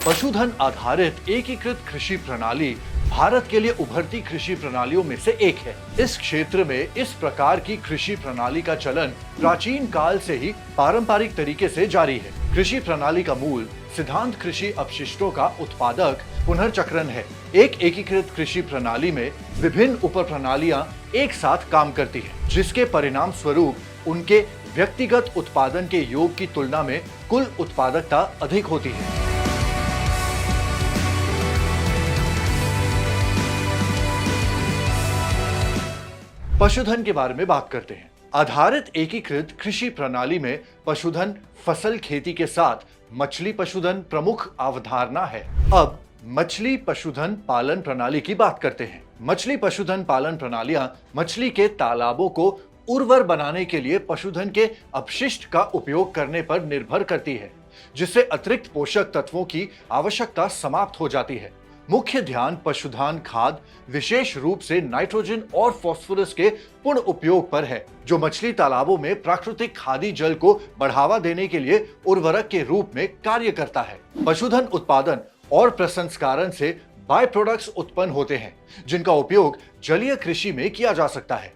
पशुधन आधारित एकीकृत कृषि प्रणाली भारत के लिए उभरती कृषि प्रणालियों में से एक है। इस क्षेत्र में इस प्रकार की कृषि प्रणाली का चलन प्राचीन काल से ही पारंपरिक तरीके से जारी है। कृषि प्रणाली का मूल सिद्धांत कृषि अपशिष्टों का उत्पादक पुनर्चक्रण है। एक एकीकृत कृषि प्रणाली में विभिन्न उप प्रणालियां एक साथ काम करती हैं, जिसके परिणाम स्वरूप उनके व्यक्तिगत उत्पादन के योग की तुलना में कुल उत्पादकता अधिक होती है। पशुधन के बारे में बात करते हैं। आधारित एकीकृत कृषि प्रणाली में पशुधन फसल खेती के साथ मछली पशुधन प्रमुख अवधारणा है। अब मछली पशुधन पालन प्रणाली की बात करते हैं। मछली पशुधन पालन प्रणालियां मछली के तालाबों को उर्वर बनाने के लिए पशुधन के अपशिष्ट का उपयोग करने पर निर्भर करती है, जिससे अतिरिक्त पोषक तत्वों की आवश्यकता समाप्त हो जाती है। मुख्य ध्यान पशुधन खाद, विशेष रूप से नाइट्रोजन और फास्फोरस के पूर्ण उपयोग पर है, जो मछली तालाबों में प्राकृतिक खादी जल को बढ़ावा देने के लिए उर्वरक के रूप में कार्य करता है। पशुधन उत्पादन और प्रसंस्करण से बाय प्रोडक्ट्स उत्पन्न होते हैं, जिनका उपयोग जलीय कृषि में किया जा सकता है।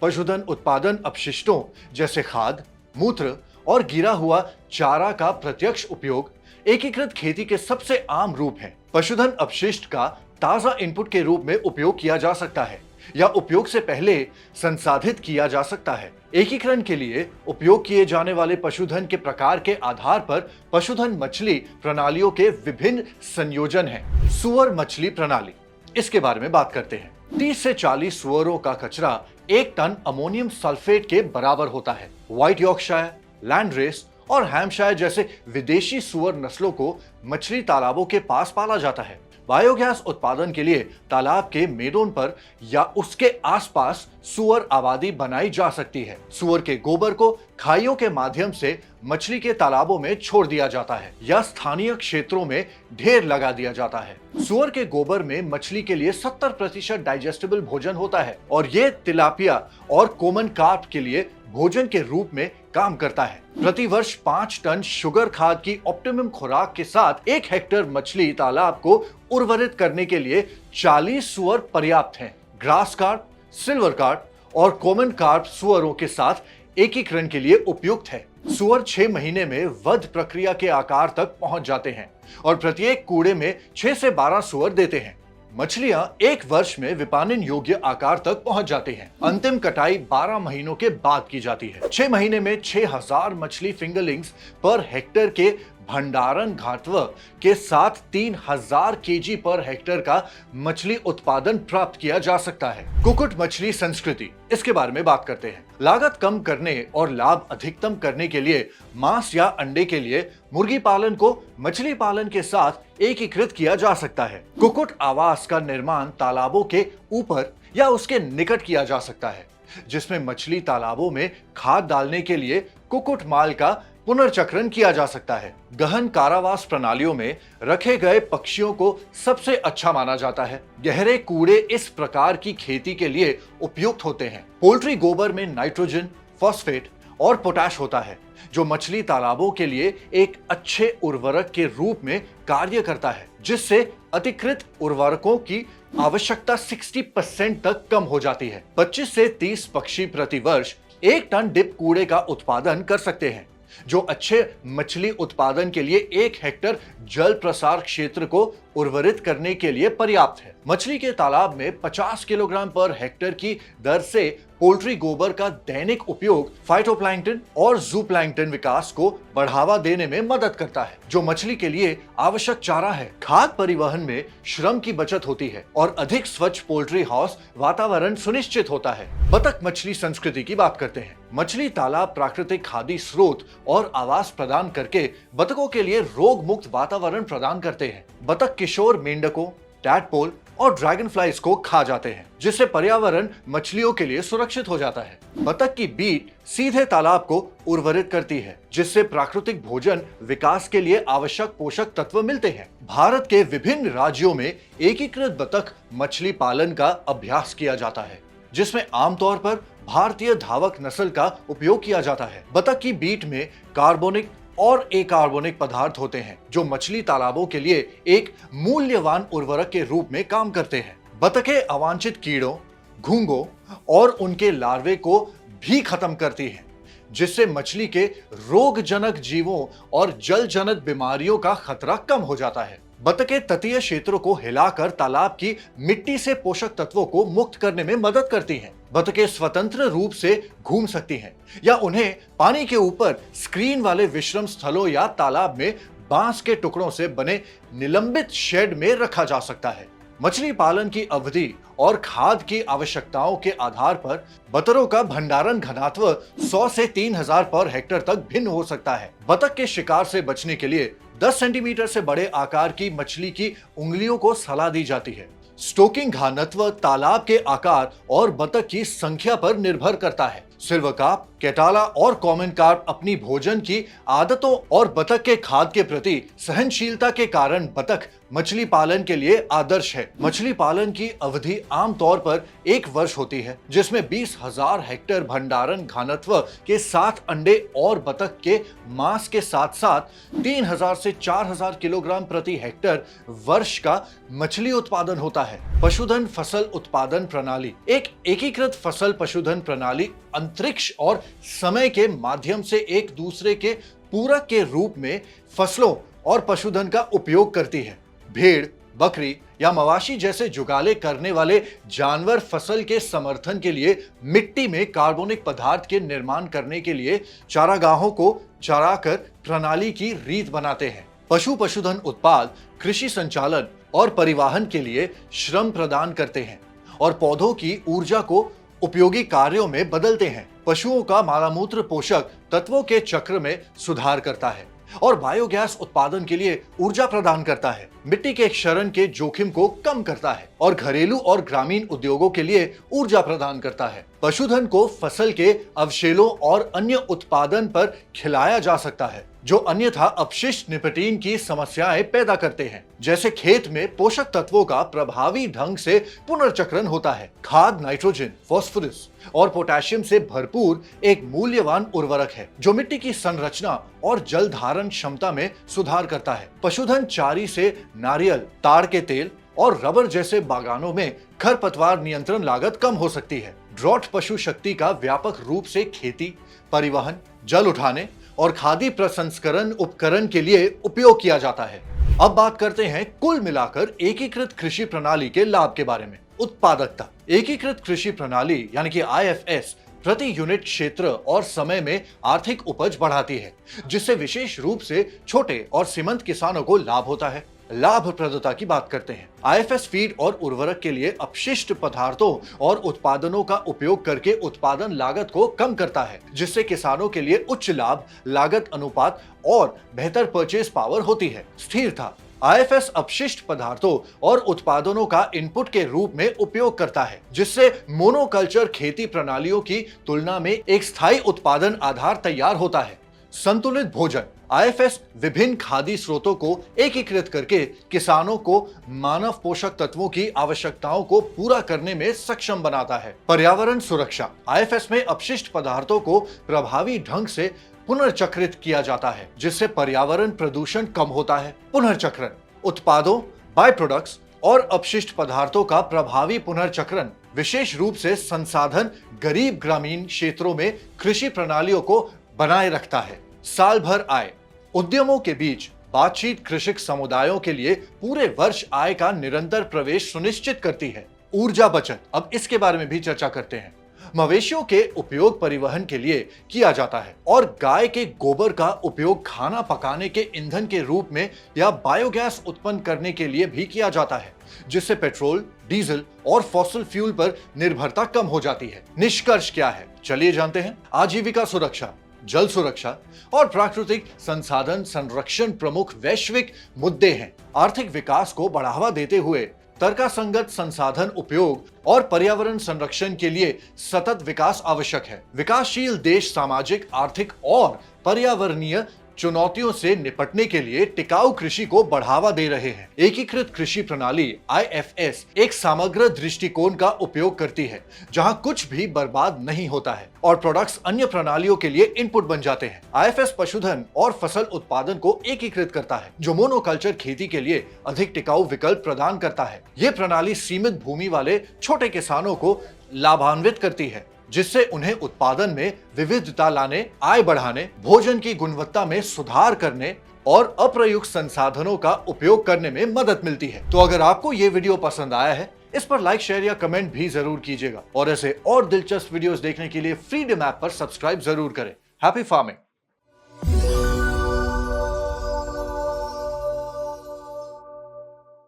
पशुधन उत्पादन अपशिष्टों जैसे खाद, मूत्र और गिरा हुआ चारा का प्रत्यक्ष उपयोग एकीकृत खेती के सबसे आम रूप है। पशुधन अपशिष्ट का ताजा इनपुट के रूप में उपयोग किया जा सकता है या उपयोग से पहले संसाधित किया जा सकता है। एकीकरण के लिए उपयोग किए जाने वाले पशुधन के प्रकार के आधार पर पशुधन मछली प्रणालियों के विभिन्न संयोजन हैं। सुअर मछली प्रणाली, इसके बारे में बात करते हैं। 30 से 40 सुअरों का कचरा 1 टन अमोनियम सल्फेट के बराबर होता है। व्हाइट यॉर्कशायर, लैंडरेस और हैम्पशायर जैसे विदेशी सुअर नस्लों को मछली तालाबों के पास पाला जाता है। बायोगैस उत्पादन के लिए तालाब के मेडोन पर या उसके आसपास सुअर आबादी बनाई जा सकती है। सुअर के गोबर को खाइयों के माध्यम से मछली के तालाबों में छोड़ दिया जाता है या स्थानीय क्षेत्रों में ढेर लगा दिया जाता है। सुअर के गोबर में मछली के लिए 70% डाइजेस्टेबल भोजन होता है और ये तिलापिया और कोमन कार्प के लिए भोजन के रूप में काम करता है। प्रति वर्ष 5 टन शुगर खाद की ऑप्टिमम खुराक के साथ 1 हेक्टेयर मछली तालाब को उर्वरित करने के लिए 40 सुअर पर्याप्त हैं। ग्रास कार्प, सिल्वर कार्प और कॉमन कार्प सुअरों के साथ एकीकरण के लिए उपयुक्त है। सुअर 6 महीने में वध प्रक्रिया के आकार तक पहुंच जाते हैं और प्रत्येक कूड़े में 6 से 12 सुअर देते हैं। मछलियां 1 वर्ष में विपणन योग्य आकार तक पहुंच जाती हैं। अंतिम कटाई 12 महीनों के बाद की जाती है। 6 महीने में 6000 मछली फिंगरलिंग्स पर हेक्टेयर के भंडारण घनत्व के साथ 3000 केजी पर हेक्टेयर का मछली उत्पादन प्राप्त किया जा सकता है। कुक्कुट मछली संस्कृति, इसके बारे में बात करते हैं। लागत कम करने और लाभ अधिकतम करने के लिए मांस या अंडे के लिए मुर्गी पालन को मछली पालन के साथ एकीकृत किया जा सकता है। कुक्कुट आवास का निर्माण तालाबों के ऊपर या उसके निकट किया जा सकता है, जिसमें मछली तालाबों में खाद डालने के लिए कुक्कुट माल का पुनर्चक्रण किया जा सकता है। गहन कारावास प्रणालियों में रखे गए पक्षियों को सबसे अच्छा माना जाता है। गहरे कूड़े इस प्रकार की खेती के लिए उपयुक्त होते हैं। पोल्ट्री गोबर में नाइट्रोजन, फॉस्फेट और पोटाश होता है, जो मछली तालाबों के लिए एक अच्छे उर्वरक के रूप में कार्य करता है, जिससे अतिरिक्त उर्वरकों की आवश्यकता 60% तक कम हो जाती है। 25 से 30 पक्षी प्रति वर्ष 1 टन डिप कूड़े का उत्पादन कर सकते हैं, जो अच्छे मछली उत्पादन के लिए 1 हेक्टेयर जल प्रसार क्षेत्र को उर्वरित करने के लिए पर्याप्त है। मछली के तालाब में 50 किलोग्राम पर हेक्टेयर की दर से पोल्ट्री गोबर का दैनिक उपयोग फाइटोप्लैंक्टन और जूप्लैंक्टन विकास को बढ़ावा देने में मदद करता है, जो मछली के लिए आवश्यक चारा है। खाद्य परिवहन में श्रम की बचत होती है और अधिक स्वच्छ पोल्ट्री हाउस वातावरण सुनिश्चित होता है। बतख मछली संस्कृति की बात करते हैं। मछली तालाब प्राकृतिक खाद्य स्रोत और आवास प्रदान करके बतखों के लिए रोग मुक्त वातावरण प्रदान करते हैं। बतख किशोर मेंढकों, टैडपोल और ड्रैगन फ्लाइज को खा जाते हैं, जिससे पर्यावरण मछलियों के लिए सुरक्षित हो जाता है। बतख की बीट सीधे तालाब को उर्वरित करती है, जिससे प्राकृतिक भोजन विकास के लिए आवश्यक पोषक तत्व मिलते हैं। भारत के विभिन्न राज्यों में एकीकृत बतख मछली पालन का अभ्यास किया जाता है, जिसमें आमतौर पर भारतीय धावक नस्ल का उपयोग किया जाता है। बतख की बीट में कार्बोनिक और अकार्बनिक पदार्थ होते हैं जो मछली तालाबों के लिए एक मूल्यवान उर्वरक के रूप में काम करते हैं। बतखें अवांछित कीड़ों, घोंघों और उनके लार्वे को भी खत्म करती हैं, जिससे मछली के रोगजनक जीवों और जलजनक बीमारियों का खतरा कम हो जाता है। बतखें तटीय क्षेत्रों को हिलाकर तालाब की मिट्टी से पोषक तत्वों को मुक्त करने में मदद करती हैं। बतखें स्वतंत्र रूप से घूम सकती हैं या उन्हें पानी के ऊपर स्क्रीन वाले विश्राम स्थलों या तालाब में बांस के टुकड़ों से बने निलंबित शेड में रखा जा सकता है। मछली पालन की अवधि और खाद्य की आवश्यकताओं के आधार पर बतरों का भंडारण घनत्व 100 से 3000 पर हेक्टेयर तक भिन्न हो सकता है। बतख के शिकार से बचने के लिए 10 सेंटीमीटर से बड़े आकार की मछली की उंगलियों को सलाह दी जाती है। स्टोकिंग घनत्व तालाब के आकार और बतख की संख्या पर निर्भर करता है। सिल्वर कार्प, कैटाला और कॉमन कार्प अपनी भोजन की आदतों और बतख के खाद्य के प्रति सहनशीलता के कारण बतख मछली पालन के लिए आदर्श है। मछली पालन की अवधि आमतौर पर 1 वर्ष होती है, जिसमें 20,000 हेक्टेयर भंडारण घनत्व के साथ अंडे और बतख के मांस के साथ साथ 3000 से 4000 किलोग्राम प्रति हेक्टेयर वर्ष का मछली उत्पादन होता है। पशुधन फसल उत्पादन प्रणाली एक एकीकृत फसल पशुधन प्रणाली अंतरिक्ष और समय के माध्यम से एक दूसरे के पूरक के रूप में फसलों और पशुधन का उपयोग करती है। भेड़, बकरी या मवाशी जैसे जुगाले करने वाले जानवर फसल के समर्थन के लिए मिट्टी में कार्बनिक पदार्थ के निर्माण करने के लिए चारागाहों को चराकर प्रणाली की रीत बनाते हैं। पशुधन उत्पाद कृषि संचालन और परिवहन के लिए श्रम प्रदान करते हैं और पौधों की ऊर्जा को उपयोगी कार्यों में बदलते हैं। पशुओं का मलमूत्र पोषक तत्वों के चक्र में सुधार करता है और बायोगैस उत्पादन के लिए ऊर्जा प्रदान करता है, मिट्टी के क्षरण के जोखिम को कम करता है और घरेलू और ग्रामीण उद्योगों के लिए ऊर्जा प्रदान करता है। पशुधन को फसल के अवशेषों और अन्य उत्पादन पर खिलाया जा सकता है जो अन्यथा अपशिष्ट निकोटीन की समस्याएं पैदा करते हैं। जैसे खेत में पोषक तत्वों का प्रभावी ढंग से पुनर्चक्रण होता है। खाद नाइट्रोजन, फास्फोरस और पोटेशियम से भरपूर एक मूल्यवान उर्वरक है जो मिट्टी की संरचना और जल धारण क्षमता में सुधार करता है। पशुधन चारी से नारियल, ताड़ के तेल और रबर जैसे बागानों में खरपतवार नियंत्रण लागत कम हो सकती है। ड्रॉट पशु शक्ति का व्यापक रूप से खेती, परिवहन, जल उठाने और खाद्य प्रसंस्करण उपकरण के लिए उपयोग किया जाता है। अब बात करते हैं कुल मिलाकर एकीकृत कृषि प्रणाली के लाभ के बारे में। उत्पादकता। एकीकृत कृषि प्रणाली यानी कि IFS प्रति यूनिट क्षेत्र और समय में आर्थिक उपज बढ़ाती है, जिससे विशेष रूप से छोटे और सीमांत किसानों को लाभ होता है। लाभप्रदता की बात करते हैं। IFS फीड और उर्वरक के लिए अपशिष्ट पदार्थों और उत्पादनों का उपयोग करके उत्पादन लागत को कम करता है, जिससे किसानों के लिए उच्च लाभ लागत अनुपात और बेहतर परचेज पावर होती है। स्थिरता। IFS अपशिष्ट पदार्थों और उत्पादनों का इनपुट के रूप में उपयोग करता है, जिससे मोनोकल्चर खेती प्रणालियों की तुलना में एक स्थायी उत्पादन आधार तैयार होता है। संतुलित भोजन। IFS विभिन्न खाद्य स्रोतों को एकीकृत करके किसानों को मानव पोषक तत्वों की आवश्यकताओं को पूरा करने में सक्षम बनाता है। पर्यावरण सुरक्षा। IFS में अपशिष्ट पदार्थों को प्रभावी ढंग से पुनर्चक्रित किया जाता है, जिससे पर्यावरण प्रदूषण कम होता है। पुनर्चक्रण। उत्पादों, बाय प्रोडक्ट्स और अपशिष्ट पदार्थों का प्रभावी पुनर्चक्रण विशेष रूप से संसाधन गरीब ग्रामीण क्षेत्रों में कृषि प्रणालियों को बनाए रखता है। साल भर आय। उद्यमों के बीच बातचीत कृषक समुदायों के लिए पूरे वर्ष आय का निरंतर प्रवेश सुनिश्चित करती है। ऊर्जा बचत। अब इसके बारे में भी चर्चा करते हैं। मवेशियों के उपयोग परिवहन के लिए किया जाता है और गाय के गोबर का उपयोग खाना पकाने के ईंधन के रूप में या बायोगैस उत्पन्न करने के लिए भी किया जाता है, जिससे पेट्रोल, डीजल और फॉसिल फ्यूल पर निर्भरता कम हो जाती है। निष्कर्ष क्या है, चलिए जानते हैं। आजीविका सुरक्षा, जल सुरक्षा और प्राकृतिक संसाधन संरक्षण प्रमुख वैश्विक मुद्दे हैं। आर्थिक विकास को बढ़ावा देते हुए तर्कसंगत संसाधन उपयोग और पर्यावरण संरक्षण के लिए सतत विकास आवश्यक है। विकासशील देश सामाजिक, आर्थिक और पर्यावरणीय चुनौतियों से निपटने के लिए टिकाऊ कृषि को बढ़ावा दे रहे हैं। एकीकृत कृषि प्रणाली IFS एक समग्र दृष्टिकोण का उपयोग करती है, जहां कुछ भी बर्बाद नहीं होता है और प्रोडक्ट्स अन्य प्रणालियों के लिए इनपुट बन जाते हैं। IFS पशुधन और फसल उत्पादन को एकीकृत करता है, जो मोनोकल्चर खेती के लिए अधिक टिकाऊ विकल्प प्रदान करता है। ये प्रणाली सीमित भूमि वाले छोटे किसानों को लाभान्वित करती है, जिससे उन्हें उत्पादन में विविधता लाने, आय बढ़ाने, भोजन की गुणवत्ता में सुधार करने और अप्रयुक्त संसाधनों का उपयोग करने में मदद मिलती है। तो अगर आपको ये वीडियो पसंद आया है, इस पर लाइक, शेयर या कमेंट भी जरूर कीजिएगा और ऐसे और दिलचस्प वीडियोस देखने के लिए फ्रीडम ऐप पर सब्सक्राइब जरूर करें। Happy farming.